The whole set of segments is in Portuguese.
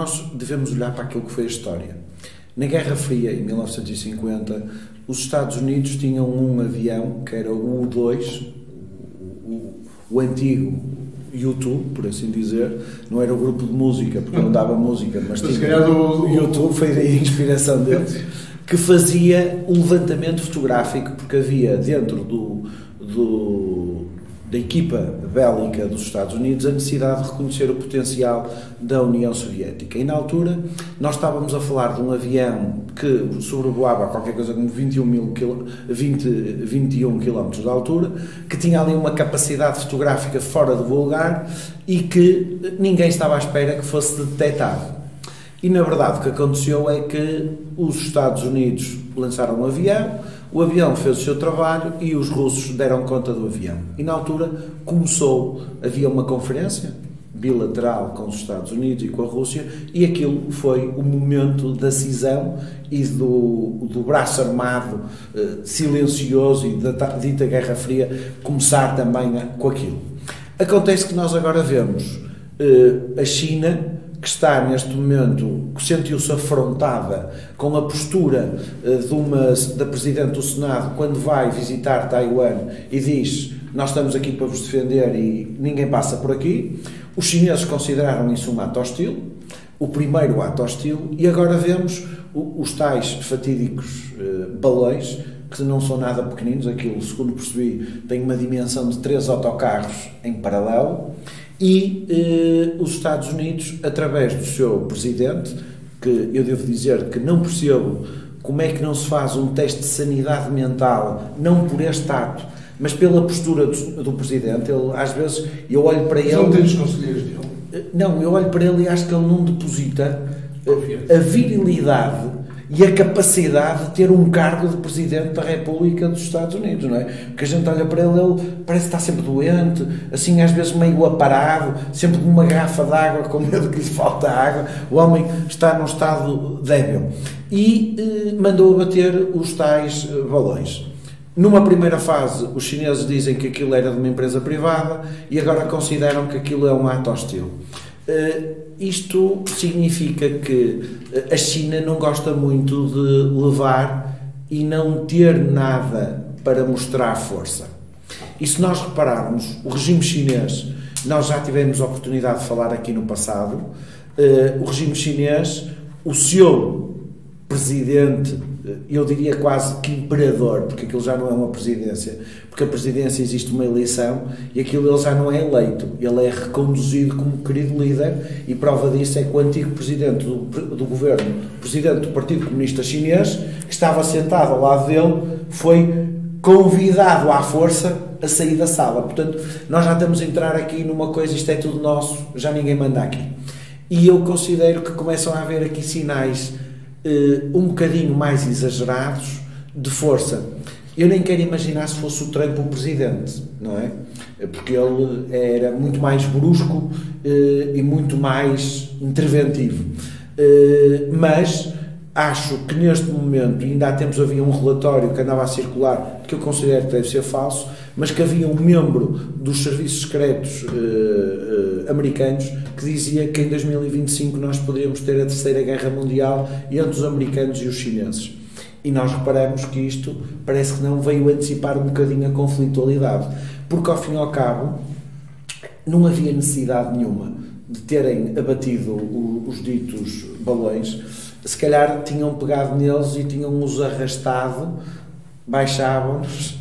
nós devemos olhar para aquilo que foi a história. Na Guerra Fria, em 1950, os Estados Unidos tinham um avião, que era o U-2, o antigo U2, por assim dizer, não era o grupo de música, porque não dava música, mas tinha o U2, foi daí a inspiração deles, que fazia o levantamento fotográfico, porque havia dentro da equipa bélica dos Estados Unidos a necessidade de reconhecer o potencial da União Soviética. E na altura nós estávamos a falar de um avião que sobrevoava qualquer coisa como 21 km de altura, que tinha ali uma capacidade fotográfica fora do vulgar e que ninguém estava à espera que fosse detectado. E na verdade o que aconteceu é que os Estados Unidos lançaram um avião, o avião fez o seu trabalho e os russos deram conta do avião. E na altura havia uma conferência bilateral com os Estados Unidos e com a Rússia, e aquilo foi o momento da cisão e do braço armado silencioso e da dita Guerra Fria começar também com aquilo. Acontece que nós agora vemos a China, que está neste momento, que sentiu-se afrontada com a postura da Presidente do Senado quando vai visitar Taiwan e diz: nós estamos aqui para vos defender e ninguém passa por aqui. Os chineses consideraram isso um ato hostil, o primeiro ato hostil, e agora vemos os tais fatídicos balões, que não são nada pequeninos, aquilo, segundo percebi, tem uma dimensão de 3 autocarros em paralelo. E os Estados Unidos, através do seu presidente, que eu devo dizer que não percebo como é que não se faz um teste de sanidade mental, não por este ato, mas pela postura do presidente. Ele, às vezes, eu olho para ele... Não tem os conselheiros dele? Não, eu olho para ele e acho que ele não deposita a virilidade e a capacidade de ter um cargo de Presidente da República dos Estados Unidos, não é? Porque a gente olha para ele, ele parece estar sempre doente, assim às vezes meio aparado, sempre com uma garrafa de água, com medo que lhe falta água. O homem está num estado débil. E mandou abater os tais balões. Numa primeira fase, os chineses dizem que aquilo era de uma empresa privada e agora consideram que aquilo é um ato hostil. Isto significa que a China não gosta muito de levar e não ter nada para mostrar força. E se nós repararmos, o regime chinês, nós já tivemos a oportunidade de falar aqui no passado, o regime chinês, o seu presidente, eu diria quase que imperador, porque aquilo já não é uma presidência, porque a presidência existe uma eleição e aquilo ele já não é eleito, ele é reconduzido como querido líder, e prova disso é que o antigo presidente do governo, presidente do Partido Comunista Chinês, que estava sentado ao lado dele, foi convidado à força a sair da sala. Portanto, nós já estamos a entrar aqui numa coisa, isto é tudo nosso, já ninguém manda aqui. E eu considero que começam a haver aqui sinais um bocadinho mais exagerados de força. Eu nem quero imaginar se fosse o Trump o presidente, não é? Porque ele era muito mais brusco e muito mais interventivo. Mas acho que neste momento, ainda há tempos havia um relatório que andava a circular, que eu considero que deve ser falso, mas que havia um membro dos serviços secretos americanos que dizia que em 2025 nós poderíamos ter a Terceira Guerra Mundial entre os americanos e os chineses. E nós reparamos que isto parece que não veio antecipar um bocadinho a conflitualidade, porque ao fim e ao cabo não havia necessidade nenhuma de terem abatido os ditos balões. Se calhar tinham pegado neles e tinham-os arrastado, baixavam-nos,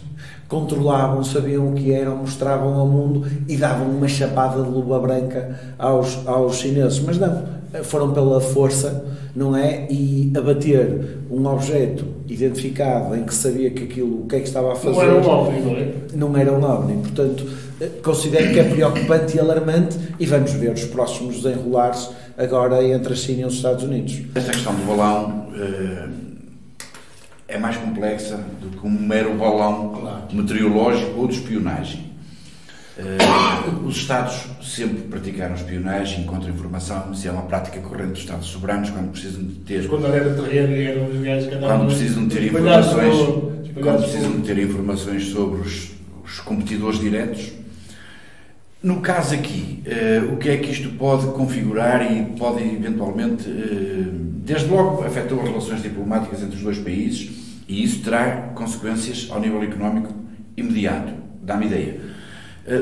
controlavam, sabiam o que eram, mostravam ao mundo e davam uma chapada de luva branca aos chineses. Mas não, foram pela força, não é? E abater um objeto identificado em que sabia que aquilo, o que é que estava a fazer... Não era um OVNI, não é? Não era um OVNI. Portanto, considero que é preocupante e alarmante, e vamos ver os próximos desenrolares agora entre a China e os Estados Unidos. Esta questão do balão é mais complexa do que um mero balão meteorológico ou de espionagem. Os Estados sempre praticaram espionagem, contra-informação, isso é uma prática corrente dos Estados soberanos quando precisam de ter... Quando era terreno e eram os gajos que andavam... Quando precisam de ter informações sobre os competidores diretos. No caso aqui, o que é que isto pode configurar e pode eventualmente, desde logo, afetou as relações diplomáticas entre os dois países e isso terá consequências ao nível económico imediato, dá-me ideia.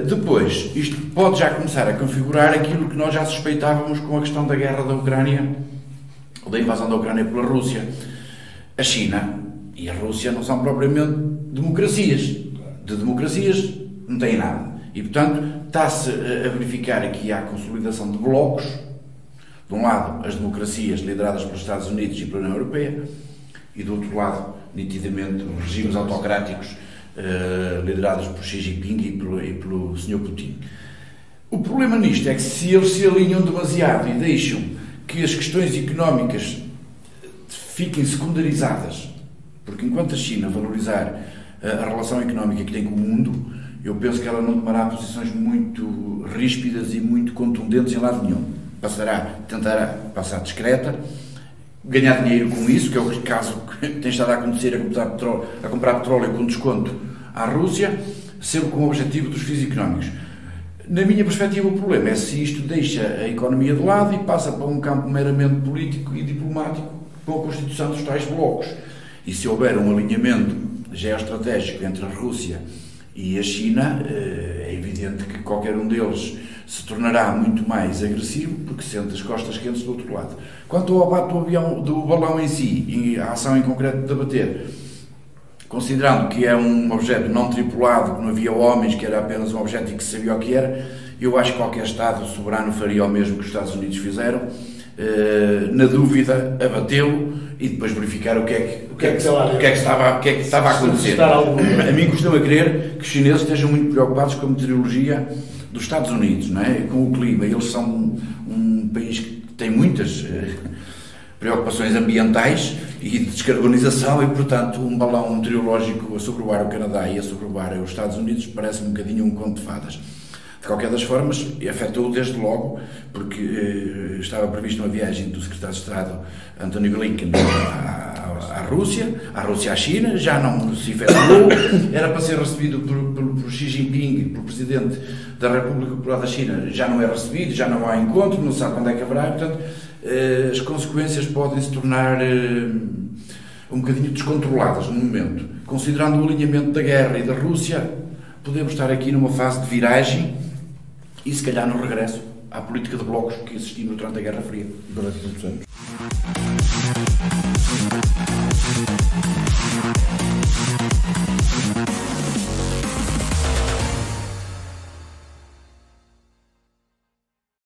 Depois, isto pode já começar a configurar aquilo que nós já suspeitávamos com a questão da guerra da Ucrânia, ou da invasão da Ucrânia pela Rússia. A China e a Rússia não são propriamente democracias. De democracias não têm nada. E, portanto, está-se a verificar aqui a consolidação de blocos. De um lado, as democracias lideradas pelos Estados Unidos e pela União Europeia, e do outro lado, nitidamente, os regimes autocráticos liderados por Xi Jinping e pelo Sr. Putin. O problema nisto é que se eles se alinham demasiado e deixam que as questões económicas fiquem secundarizadas, porque enquanto a China valorizar a relação económica que tem com o mundo, eu penso que ela não tomará posições muito ríspidas e muito contundentes em lado nenhum. Tentará passar discreta, ganhar dinheiro com isso, que é o caso que tem estado a acontecer, a comprar petróleo com desconto à Rússia, sempre com o objetivo dos fins económicos. Na minha perspectiva, o problema é se isto deixa a economia de lado e passa para um campo meramente político e diplomático com a constituição dos tais blocos. E se houver um alinhamento geoestratégico entre a Rússia e a China, é evidente que qualquer um deles se tornará muito mais agressivo, porque sente as costas quentes do outro lado. Quanto ao abate do balão em si, e a ação em concreto de abater, considerando que é um objeto não tripulado, que não havia homens, que era apenas um objeto e que se sabia o que era, eu acho que qualquer Estado soberano faria o mesmo que os Estados Unidos fizeram, na dúvida, abatê-lo e depois verificar o que é que estava a acontecer. A mim costuma crer que os chineses estejam muito preocupados com a meteorologia dos Estados Unidos, não é? Com o clima. Eles são um país que tem muitas preocupações ambientais e de descarbonização e, portanto, um balão meteorológico a sobrevoar o Canadá e a sobrevoar os Estados Unidos parece-me um bocadinho um conto de fadas. De qualquer das formas, afetou desde logo, porque estava prevista uma viagem do secretário de Estado Antony Blinken à Rússia à China, já não se efetuou, era para ser recebido por Xi Jinping, pelo Presidente da República Popular da China, já não é recebido, já não há encontro, não sabe quando é que haverá, portanto, as consequências podem se tornar um bocadinho descontroladas no momento. Considerando o alinhamento da guerra e da Rússia, podemos estar aqui numa fase de viragem e se calhar no regresso à política de blocos que assistimos durante a Guerra Fria. Durante muitos anos.